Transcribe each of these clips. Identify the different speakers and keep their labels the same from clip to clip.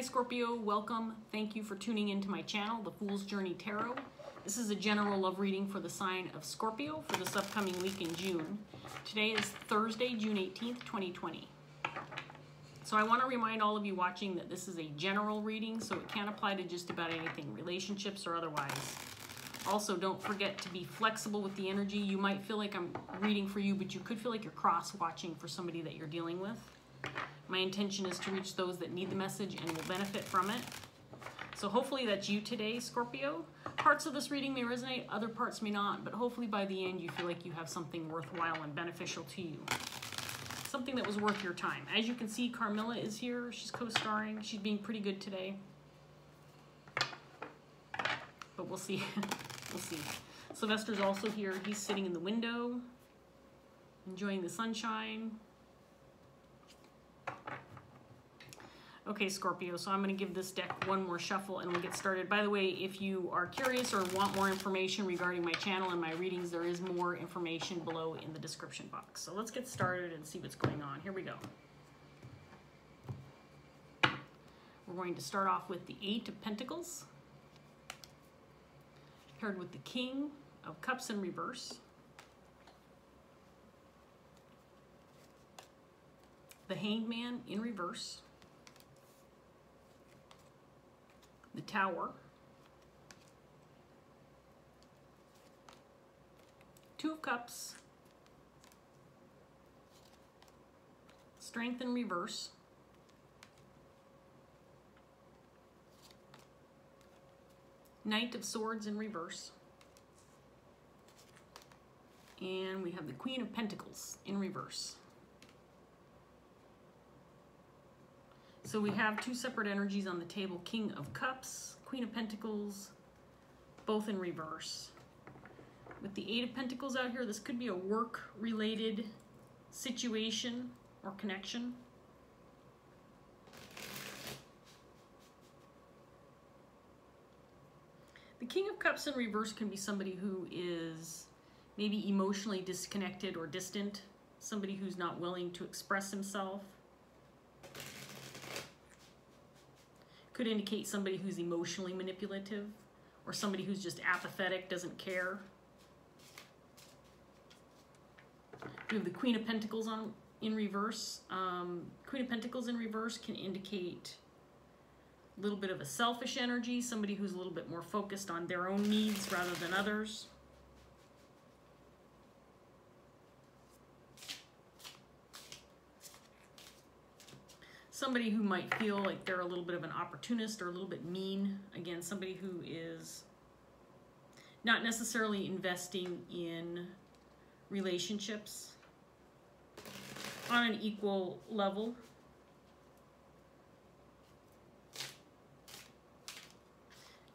Speaker 1: Scorpio, welcome. Thank you for tuning into my channel, The Fool's Journey Tarot. This is a general love reading for the sign of Scorpio for this upcoming week in June. Today is Thursday, June 18th, 2020. So I want to remind all of you watching that this is a general reading, so it can apply to just about anything, relationships or otherwise. Also, don't forget to be flexible with the energy. You might feel like I'm reading for you, but you could feel like you're cross-watching for somebody that you're dealing with. My intention is to reach those that need the message and will benefit from it. So hopefully that's you today, Scorpio. Parts of this reading may resonate, other parts may not, but hopefully by the end you feel like you have something worthwhile and beneficial to you. Something that was worth your time. As you can see, Carmilla is here. She's co-starring. She's being pretty good today. But we'll see. We'll see. Sylvester's also here. He's sitting in the window, enjoying the sunshine. Okay, Scorpio, so I'm going to give this deck one more shuffle and we'll get started. By the way, if you are curious or want more information regarding my channel and my readings, there is more information below in the description box. So let's get started and see what's going on. Here we go. We're going to start off with the Eight of Pentacles, paired with the King of Cups in reverse, the Hanged Man in reverse, the Tower, Two of Cups, Strength in reverse, Knight of Swords in reverse, and we have the Queen of Pentacles in reverse. So we have two separate energies on the table, King of Cups, Queen of Pentacles, both in reverse. With the Eight of Pentacles out here, this could be a work-related situation or connection. The King of Cups in reverse can be somebody who is maybe emotionally disconnected or distant, somebody who's not willing to express himself. Could indicate somebody who's emotionally manipulative or somebody who's just apathetic, doesn't care. We have the Queen of Pentacles in reverse. Queen of Pentacles in reverse can indicate a little bit of a selfish energy, somebody who's a little bit more focused on their own needs rather than others. Somebody who might feel like they're a little bit of an opportunist or a little bit mean. Again, somebody who is not necessarily investing in relationships on an equal level.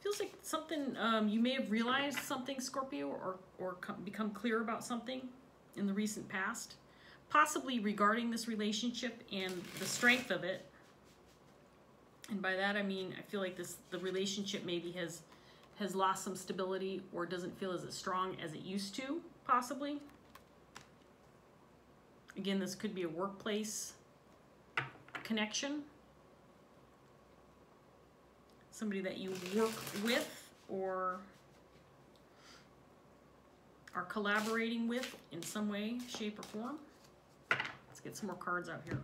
Speaker 1: Feels like something, you may have realized something, Scorpio, or become clear about something in the recent past. Possibly regarding this relationship and the strength of it. And by that I mean, I feel like the relationship maybe has lost some stability or doesn't feel as strong as it used to, possibly. Again, this could be a workplace connection. Somebody that you work with or are collaborating with in some way, shape, or form. Let's get some more cards out here.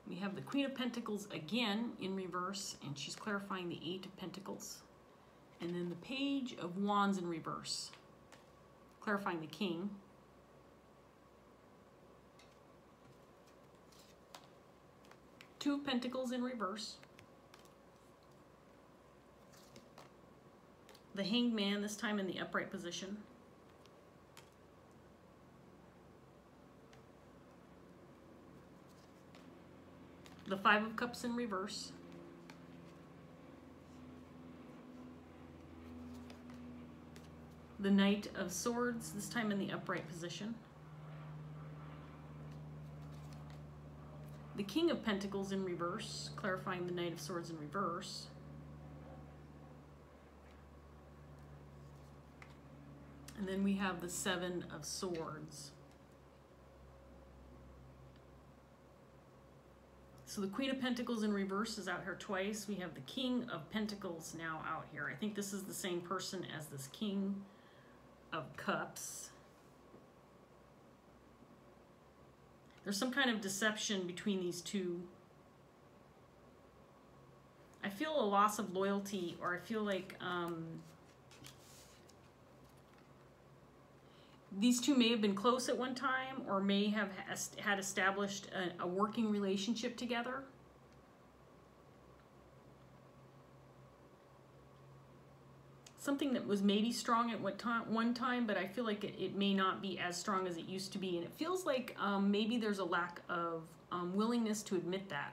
Speaker 1: We have the Queen of Pentacles again in reverse, and she's clarifying the Eight of Pentacles. And then the Page of Wands in reverse, clarifying the King. Two of Pentacles in reverse. The Hanged Man, this time in the upright position. The Five of Cups in reverse. The Knight of Swords, this time in the upright position. The King of Pentacles in reverse, clarifying the Knight of Swords in reverse. And then we have the Seven of Swords. So the Queen of Pentacles in reverse is out here twice. We have the King of Pentacles now out here. I think this is the same person as this King of Cups. There's some kind of deception between these two. I feel a loss of loyalty, or I feel like these two may have been close at one time, or may have had established a working relationship together. Something that was maybe strong at one time, but I feel like it may not be as strong as it used to be. And it feels like maybe there's a lack of willingness to admit that.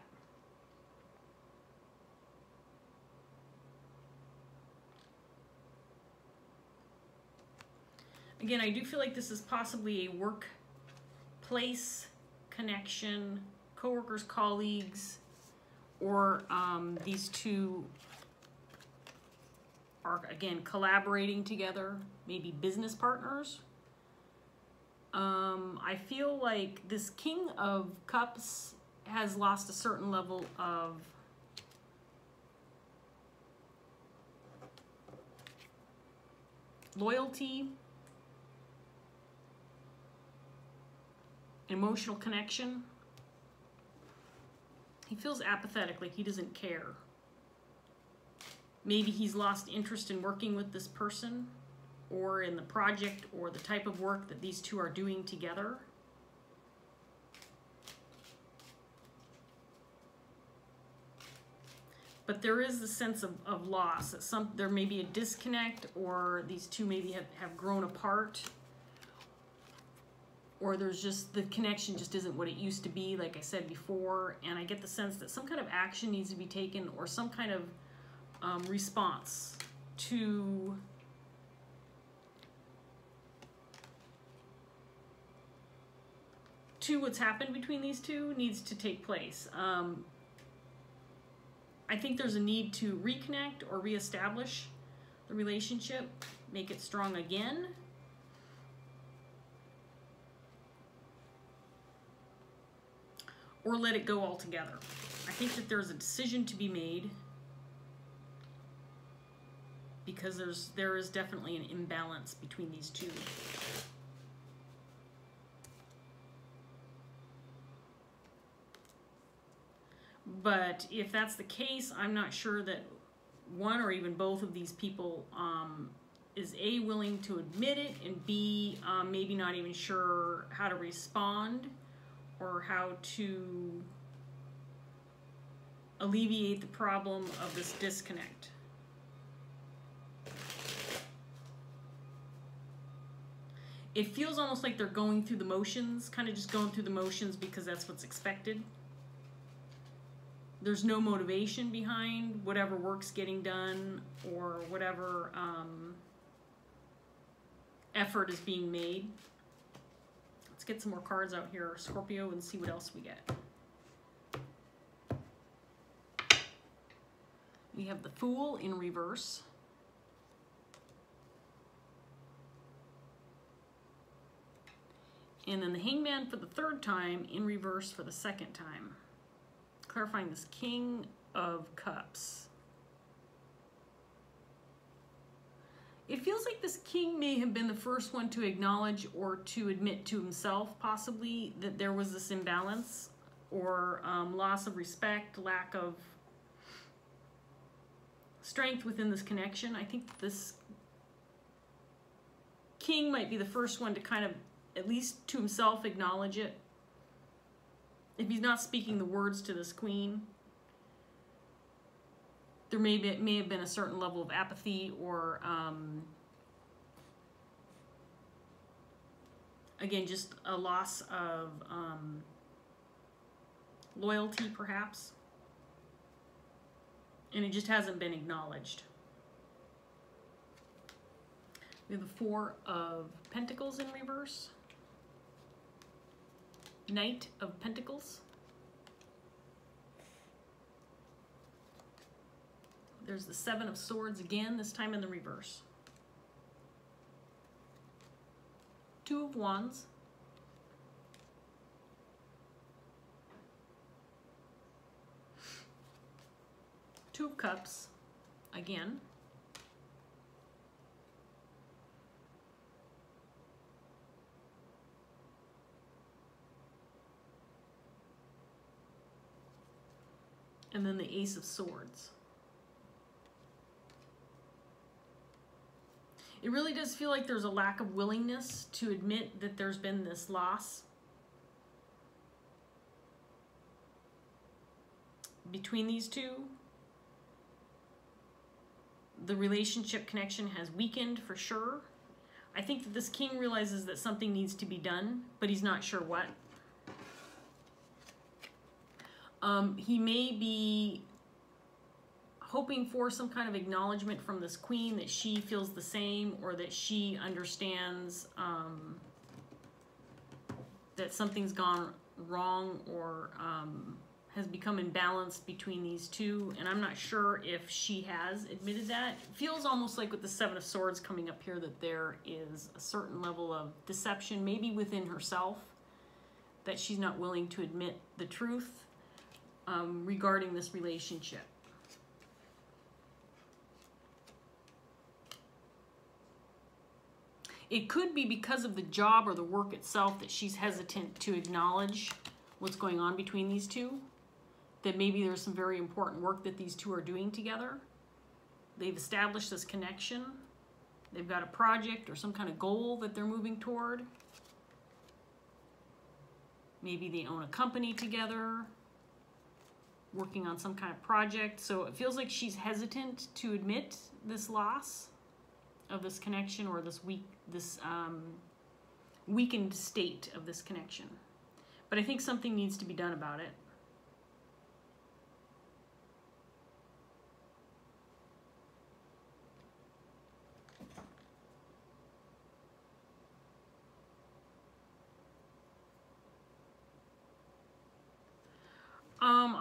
Speaker 1: Again, I do feel like this is possibly a workplace connection, coworkers, colleagues, or these two are, again, collaborating together, maybe business partners. I feel like this King of Cups has lost a certain level of loyalty, emotional connection. He feels apathetic, like he doesn't care. Maybe he's lost interest in working with this person, or in the project, or the type of work that these two are doing together. But there is the sense of loss. That there may be a disconnect, or these two maybe have grown apart, or there's just, the connection just isn't what it used to be, like I said before. And I get the sense that some kind of action needs to be taken, or some kind of response to what's happened between these two needs to take place. I think there's a need to reconnect or reestablish the relationship, make it strong again. Or let it go altogether. I think that there's a decision to be made, because there is definitely an imbalance between these two. But if that's the case, I'm not sure that one or even both of these people is A, willing to admit it, and B, maybe not even sure how to respond or how to alleviate the problem of this disconnect. It feels almost like they're going through the motions, kind of just going through the motions because that's what's expected. There's no motivation behind whatever work's getting done, or whatever effort is being made. Let's get some more cards out here, Scorpio, and see what else we get. We have the Fool in reverse. And then the Hangman for the third time, in reverse for the second time. Clarifying this King of Cups. It feels like this king may have been the first one to acknowledge or to admit to himself, possibly, that there was this imbalance, or loss of respect, lack of strength within this connection. I think this king might be the first one to kind of, at least to himself, acknowledge it. If he's not speaking the words to this queen, there may have been a certain level of apathy, or again, just a loss of loyalty, perhaps, and it just hasn't been acknowledged. We have the Four of Pentacles in reverse. Knight of Pentacles. There's the Seven of Swords again, this time in the reverse. Two of Wands. Two of Cups, again. And then the Ace of Swords. It really does feel like there's a lack of willingness to admit that there's been this loss between these two. The relationship connection has weakened for sure. I think that this king realizes that something needs to be done, but he's not sure what. He may be hoping for some kind of acknowledgement from this queen that she feels the same, or that she understands that something's gone wrong, or has become imbalanced between these two. And I'm not sure if she has admitted that. It feels almost like with the Seven of Swords coming up here that there is a certain level of deception, maybe within herself, that she's not willing to admit the truth regarding this relationship. It could be because of the job or the work itself that she's hesitant to acknowledge what's going on between these two. That maybe there's some very important work that these two are doing together. They've established this connection. They've got a project or some kind of goal that they're moving toward. Maybe they own a company together, working on some kind of project. So it feels like she's hesitant to admit this loss of this connection, or this weakened state of this connection. But I think something needs to be done about it.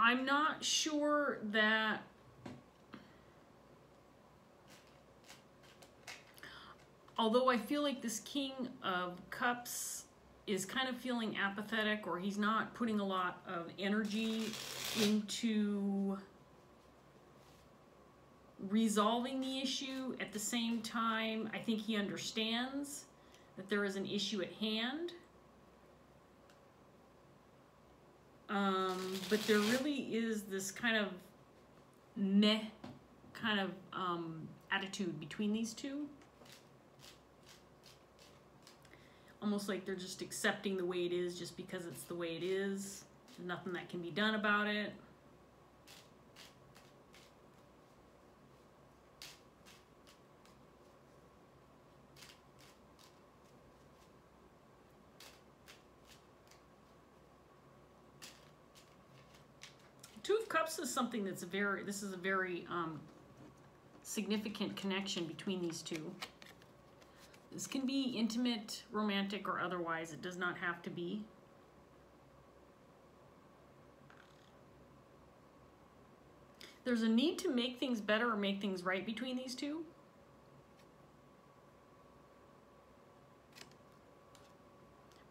Speaker 1: I'm not sure that although I feel like this King of Cups is kind of feeling apathetic, or he's not putting a lot of energy into resolving the issue, at the same time, I think he understands that there is an issue at hand. But there really is this kind of meh kind of attitude between these two. Almost like they're just accepting the way it is just because it's the way it is. There's nothing that can be done about it. Two of Cups is something that's this is a very significant connection between these two. This can be intimate, romantic, or otherwise. It does not have to be. There's a need to make things better or make things right between these two.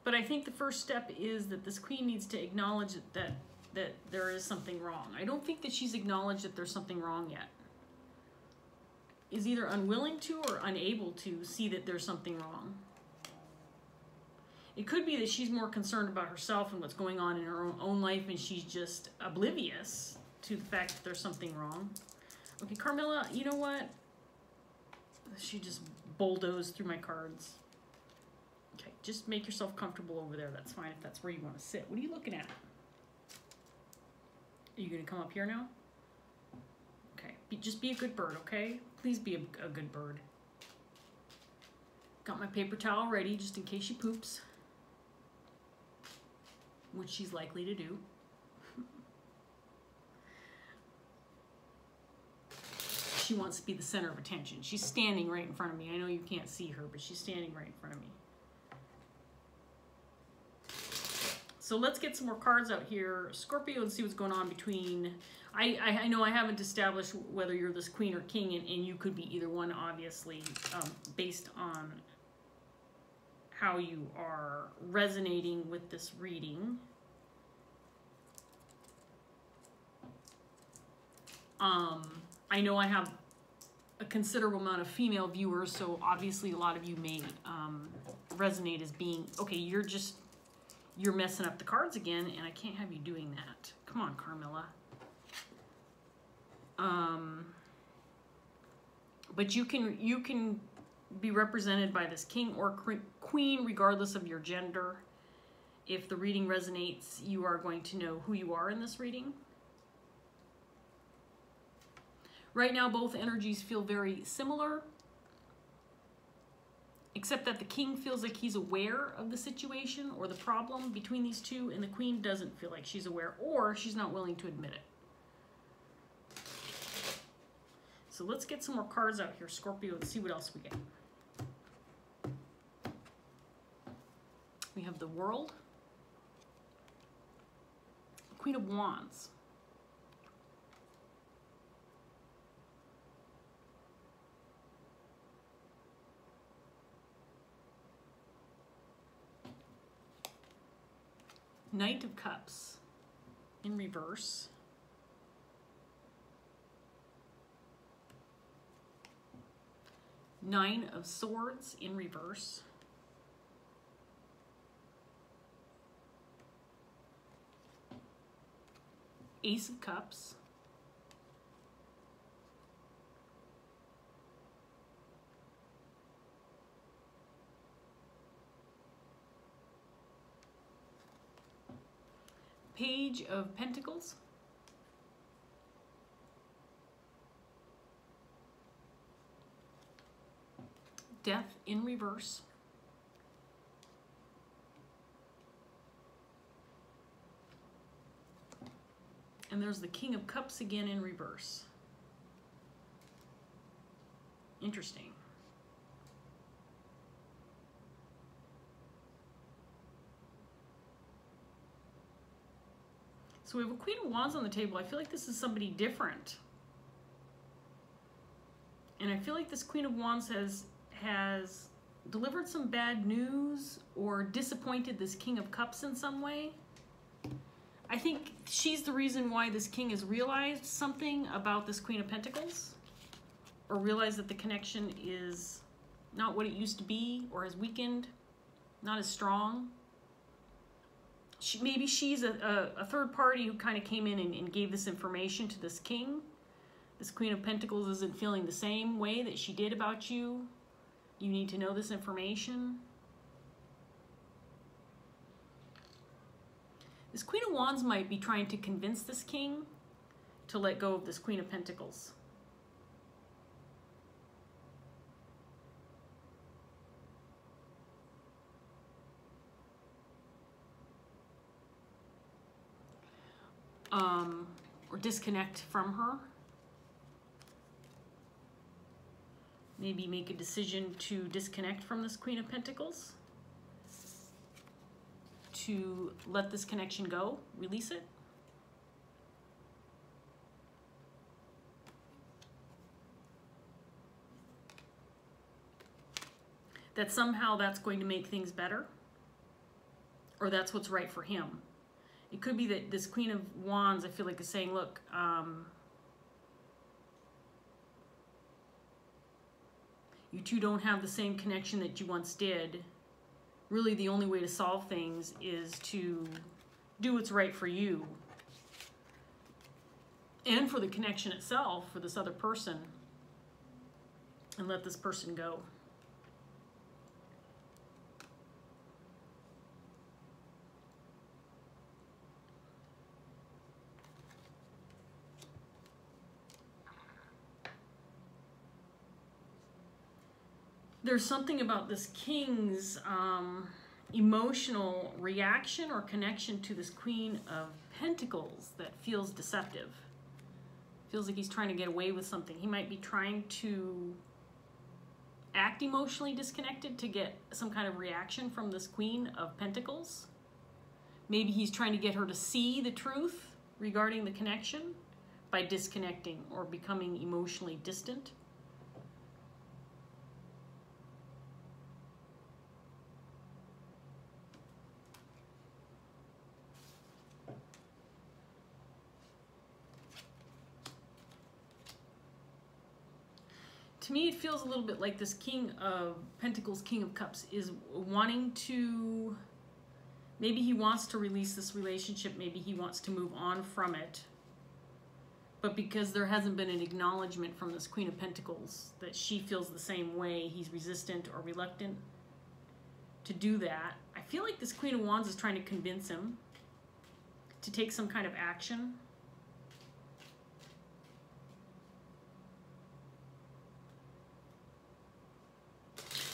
Speaker 1: But I think the first step is that this queen needs to acknowledge that there is something wrong. I don't think that she's acknowledged that there's something wrong yet. Is either unwilling to or unable to see that there's something wrong. It could be that she's more concerned about herself and what's going on in her own life, and she's just oblivious to the fact that there's something wrong. Okay, Carmilla, you know what? She just bulldozed through my cards. Okay, just make yourself comfortable over there. That's fine if that's where you want to sit. What are you looking at? Are you going to come up here now? Okay, just be a good bird, okay? Please be a good bird. Got my paper towel ready just in case she poops, which she's likely to do. She wants to be the center of attention. She's standing right in front of me. I know you can't see her, but she's standing right in front of me. So let's get some more cards out here, Scorpio, and see what's going on between... I know I haven't established whether you're this queen or king, and you could be either one, obviously, based on how you are resonating with this reading. I know I have a considerable amount of female viewers, so obviously a lot of you may resonate as being, okay, you're messing up the cards again, and I can't have you doing that. Come on, Carmilla. But you can be represented by this king or queen, regardless of your gender. If the reading resonates, you are going to know who you are in this reading. Right now, both energies feel very similar, except that the king feels like he's aware of the situation or the problem between these two, and the queen doesn't feel like she's aware, or she's not willing to admit it. So let's get some more cards out here, Scorpio, and see what else we get. We have the World, Queen of Wands, Knight of Cups in reverse, Nine of Swords in reverse, Ace of Cups, Page of Pentacles, Death in reverse, and there's the King of Cups again in reverse. Interesting. So we have a Queen of Wands on the table. I feel like this is somebody different. And I feel like this Queen of Wands has delivered some bad news or disappointed this King of Cups in some way. I think she's the reason why this king has realized something about this Queen of Pentacles, or realized that the connection is not what it used to be, or has weakened, not as strong. Maybe she's a third party who kind of came in and gave this information to this king. This Queen of Pentacles isn't feeling the same way that she did about you. You need to know this information. This Queen of Wands might be trying to convince this king to let go of this Queen of Pentacles. Or disconnect from her. Maybe make a decision to disconnect from this Queen of Pentacles. To let this connection go, release it. That somehow that's going to make things better, or that's what's right for him. It could be that this Queen of Wands, I feel like, is saying, look, you two don't have the same connection that you once did. Really, the only way to solve things is to do what's right for you and for the connection itself, for this other person, and let this person go. There's something about this king's emotional reaction or connection to this Queen of Pentacles that feels deceptive. Feels like he's trying to get away with something. He might be trying to act emotionally disconnected to get some kind of reaction from this Queen of Pentacles. Maybe he's trying to get her to see the truth regarding the connection by disconnecting or becoming emotionally distant. To me, it feels a little bit like this King of Pentacles, King of Cups is wanting to, maybe he wants to release this relationship, maybe he wants to move on from it. But because there hasn't been an acknowledgement from this Queen of Pentacles that she feels the same way, he's resistant or reluctant to do that. I feel like this Queen of Wands is trying to convince him to take some kind of action.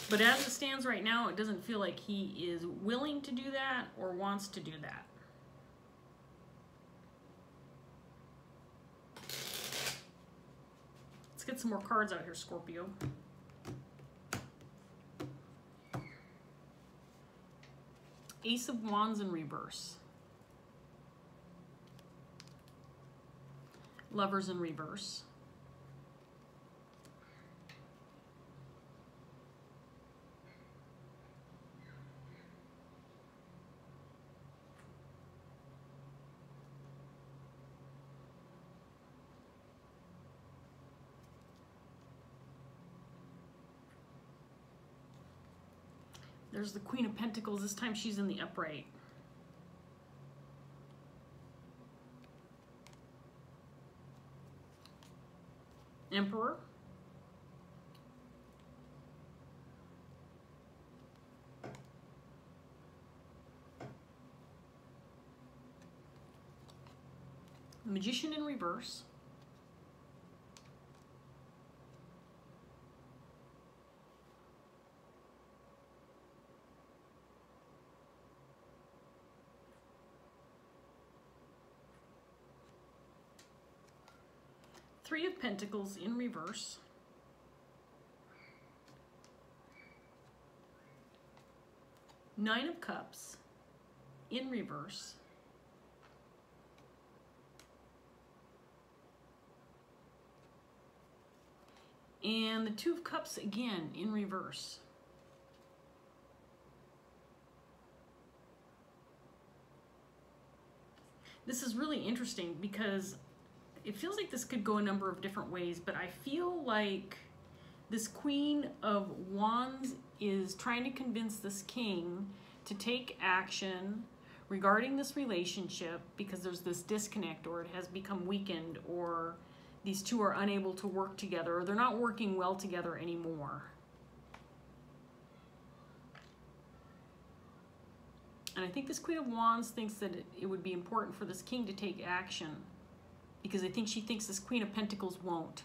Speaker 1: But as it stands right now, it doesn't feel like he is willing to do that or wants to do that. Let's get some more cards out here, Scorpio. Ace of Wands in reverse. Lovers in reverse. There's the Queen of Pentacles. This time she's in the upright. Emperor. Magician in reverse. Three of Pentacles in reverse. Nine of Cups in reverse. And the Two of Cups again in reverse. This is really interesting because it feels like this could go a number of different ways, but I feel like this Queen of Wands is trying to convince this King to take action regarding this relationship because there's this disconnect, or it has become weakened, or these two are unable to work together, or they're not working well together anymore. And I think this Queen of Wands thinks that it would be important for this King to take action, because I think she thinks this Queen of Pentacles won't.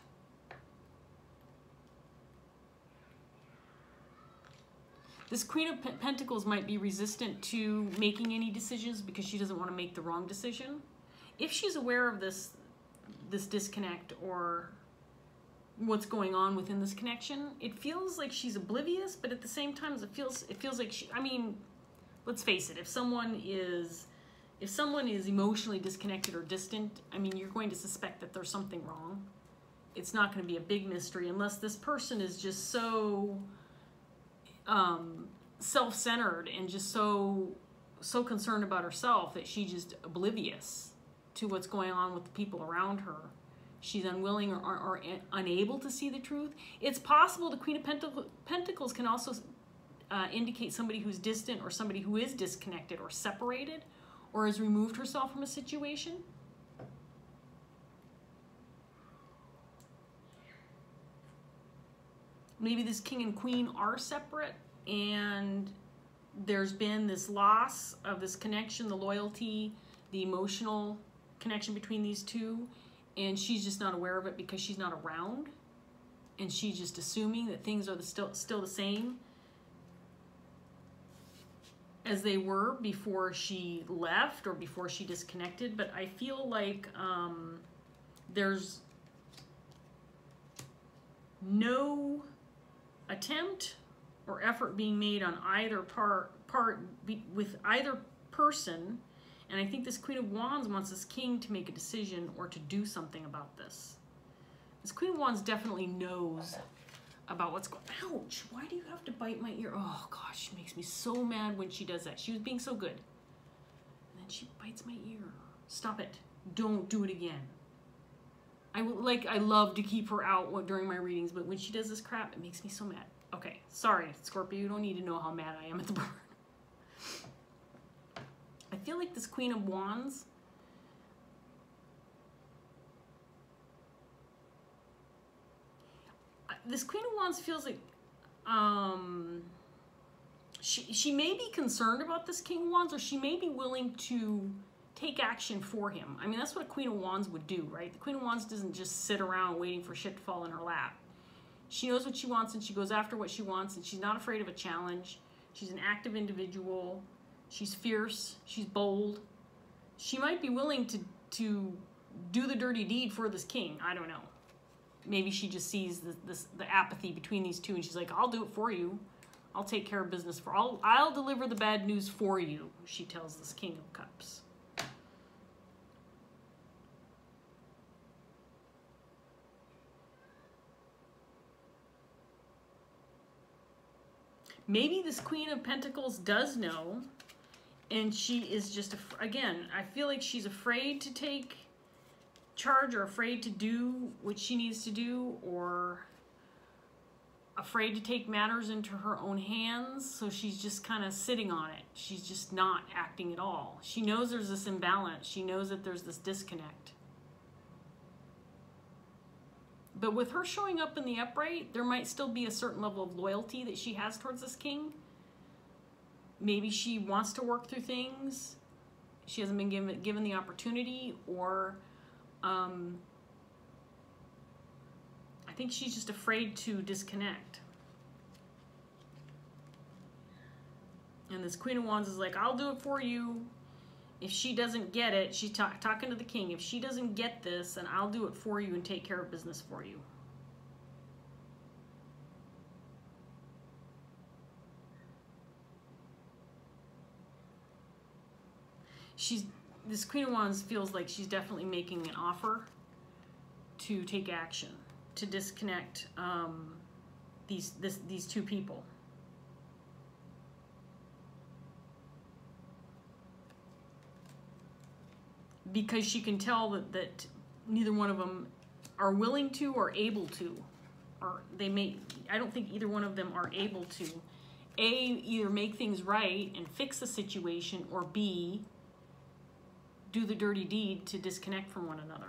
Speaker 1: This Queen of Pentacles might be resistant to making any decisions because she doesn't want to make the wrong decision. If she's aware of this disconnect or what's going on within this connection, it feels like she's oblivious, but at the same time, it feels like she, I mean, let's face it, if someone is emotionally disconnected or distant, I mean, you're going to suspect that there's something wrong. It's not going to be a big mystery unless this person is just so self-centered and just so concerned about herself that she's just oblivious to what's going on with the people around her. She's unwilling or unable to see the truth. It's possible the Queen of Pentacles can also indicate somebody who's distant or somebody who is disconnected or separated, or has removed herself from a situation. Maybe this King and Queen are separate and there's been this loss of this connection, the loyalty, the emotional connection between these two, and she's just not aware of it because she's not around, and she's just assuming that things are still the same as they were before she left or before she disconnected. But I feel like there's no attempt or effort being made on either part with either person, and I think this Queen of Wands wants this King to make a decision or to do something about this. This Queen of Wands definitely knows about what's going on. Ouch, why do you have to bite my ear? Oh gosh, she makes me so mad when she does that. She was being so good, and then she bites my ear. Stop it. Don't do it again. I love to keep her out during my readings, but when she does this crap, it makes me so mad. Okay, sorry, Scorpio, you don't need to know how mad I am at the burn. I feel like this Queen of Wands, feels like she may be concerned about this King of Wands, or she may be willing to take action for him. I mean, that's what a Queen of Wands would do, right? The Queen of Wands doesn't just sit around waiting for shit to fall in her lap. She knows what she wants, and she goes after what she wants, and she's not afraid of a challenge. She's an active individual. She's fierce. She's bold. She might be willing to do the dirty deed for this king. I don't know. Maybe she just sees the apathy between these two, and she's like, I'll do it for you. I'll take care of business I'll deliver the bad news for you, she tells this King of Cups. Maybe this Queen of Pentacles does know, and she is just, again, I feel like she's afraid to take charge, or afraid to do what she needs to do, or afraid to take matters into her own hands, so she's just kind of sitting on it. She's just not acting at all. She knows there's this imbalance. She knows that there's this disconnect. But with her showing up in the upright, there might still be a certain level of loyalty that she has towards this king. Maybe she wants to work through things. She hasn't been given the opportunity, or I think she's just afraid to disconnect. And this Queen of Wands is like, I'll do it for you. If she doesn't get it, she's talking to the king. If she doesn't get this, then I'll do it for you and take care of business for you. This Queen of Wands feels like she's definitely making an offer to take action, to disconnect these two people. Because she can tell that neither one of them are willing to or able to, or I don't think either one of them are able to, A, either make things right and fix the situation, or B, do the dirty deed to disconnect from one another.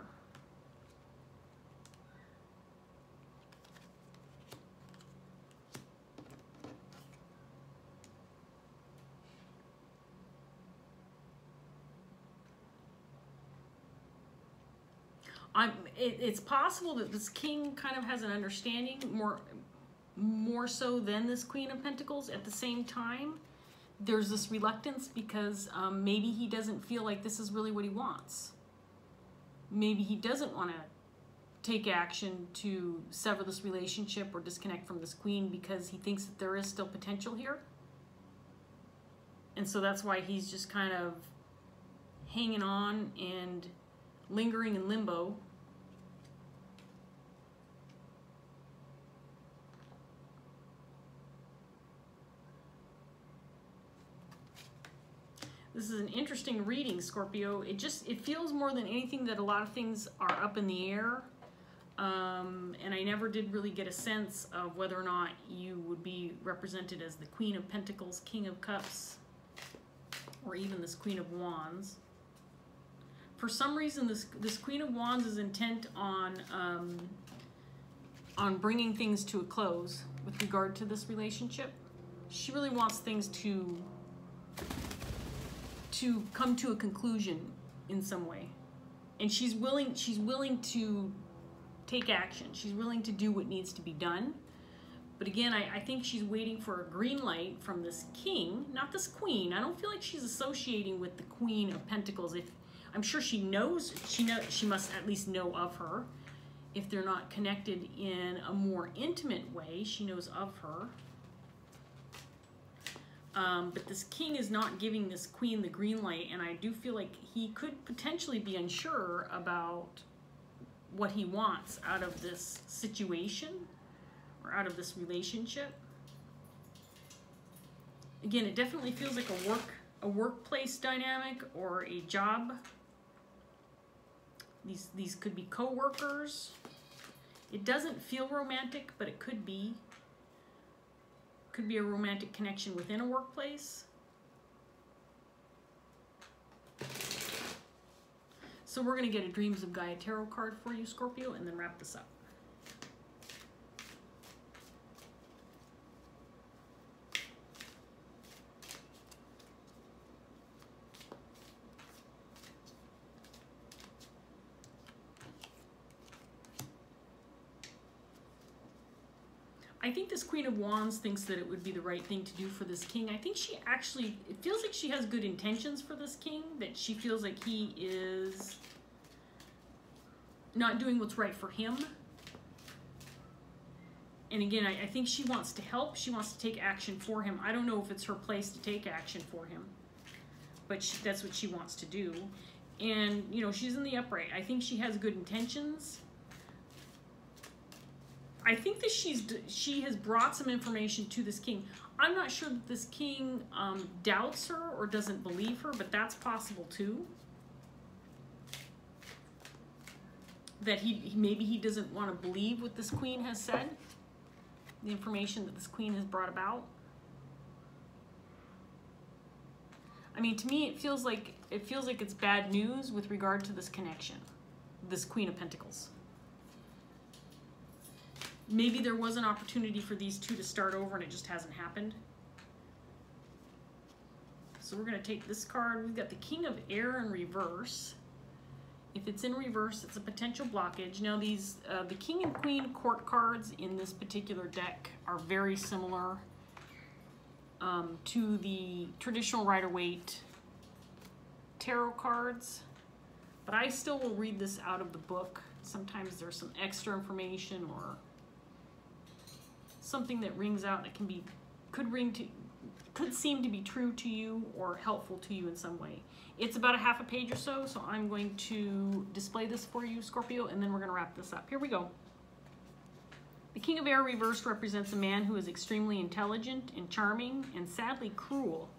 Speaker 1: It's possible that this king kind of has an understanding, more so than this Queen of Pentacles. At the same time, there's this reluctance because maybe he doesn't feel like this is really what he wants. Maybe he doesn't want to take action to sever this relationship or disconnect from this queen because he thinks that there is still potential here. And so that's why he's just kind of hanging on and lingering in limbo. This is an interesting reading, Scorpio. It feels more than anything that a lot of things are up in the air. And I never did really get a sense of whether or not you would be represented as the Queen of Pentacles, King of Cups, or even this Queen of Wands. For some reason, this Queen of Wands is intent on bringing things to a close with regard to this relationship. She really wants things to come to a conclusion in some way, and she's willing to take action. She's willing to do what needs to be done. But again, I think she's waiting for a green light from this king, not this queen. I don't feel like she's associating with the Queen of Pentacles. I'm sure she knows, she must at least know of her. If they're not connected in a more intimate way, she knows of her. But this king is not giving this queen the green light, and I do feel like he could potentially be unsure about what he wants out of this situation or out of this relationship. Again, it definitely feels like a workplace dynamic or a job These could be co-workers. It doesn't feel romantic, but it could be. Could be a romantic connection within a workplace. So we're going to get a Dreams of Gaia tarot card for you, Scorpio, and then wrap this up. I think this Queen of Wands thinks that it would be the right thing to do for this king. I think she actually, it feels like she has good intentions for this king, that she feels like he is not doing what's right for him. And again, I think she wants to help. She wants to take action for him. I don't know if it's her place to take action for him, but that's what she wants to do. And, you know, she's in the upright. I think she has good intentions. I think that she has brought some information to this king. I'm not sure that this king doubts her or doesn't believe her, but that's possible too. That maybe he doesn't want to believe what this queen has said, the information that this queen has brought about. I mean, to me, it feels like it's bad news with regard to this connection, this Queen of Pentacles. Maybe there was an opportunity for these two to start over and it just hasn't happened. So we're going to take this card. We've got the King of Air in reverse. If it's in reverse, it's a potential blockage. Now these, the King and Queen court cards in this particular deck are very similar to the traditional Rider-Waite tarot cards. But I still will read this out of the book. Sometimes there's some extra information or something that rings out that could seem to be true to you or helpful to you in some way. It's about a half a page or so, so I'm going to display this for you, Scorpio, and then we're going to wrap this up. Here we go. The King of Air reversed represents a man who is extremely intelligent and charming and sadly cruel.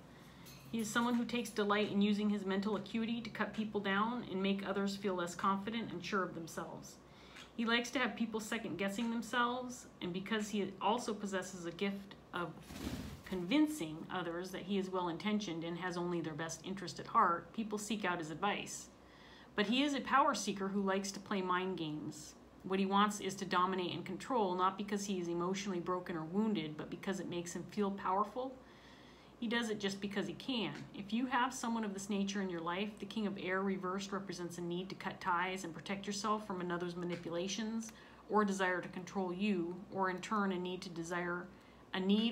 Speaker 1: He is someone who takes delight in using his mental acuity to cut people down and make others feel less confident and sure of themselves. He likes to have people second-guessing themselves, and because he also possesses a gift of convincing others that he is well-intentioned and has only their best interest at heart, people seek out his advice. But he is a power seeker who likes to play mind games. What he wants is to dominate and control, not because he is emotionally broken or wounded, but because it makes him feel powerful. He does it just because he can. If you have someone of this nature in your life, the King of Air reversed represents a need to cut ties and protect yourself from another's manipulations or desire to control you, or in turn a need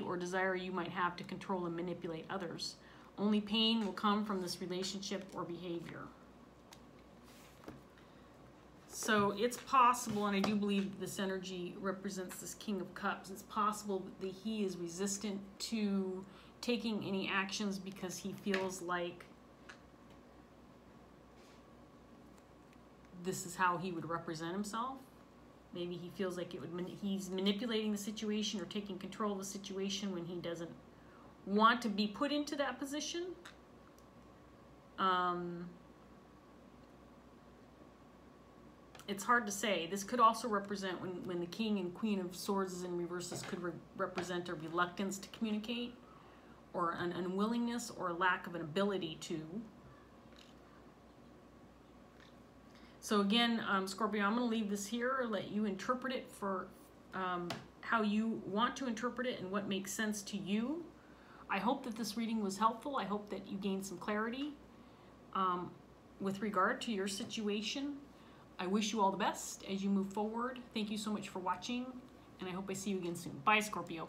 Speaker 1: or desire you might have to control and manipulate others. Only pain will come from this relationship or behavior. So it's possible, and I do believe this energy represents this King of Cups, it's possible that he is resistant to taking any actions because he feels like this is how he would represent himself. Maybe he feels like he's manipulating the situation or taking control of the situation when he doesn't want to be put into that position. It's hard to say. This could also represent when the King and Queen of Swords is in reverse, this could represent a reluctance to communicate, or an unwillingness or a lack of an ability to. So again, Scorpio, I'm going to leave this here, let you interpret it for how you want to interpret it and what makes sense to you. I hope that this reading was helpful. I hope that you gained some clarity with regard to your situation. I wish you all the best as you move forward. Thank you so much for watching, and I hope I see you again soon. Bye, Scorpio.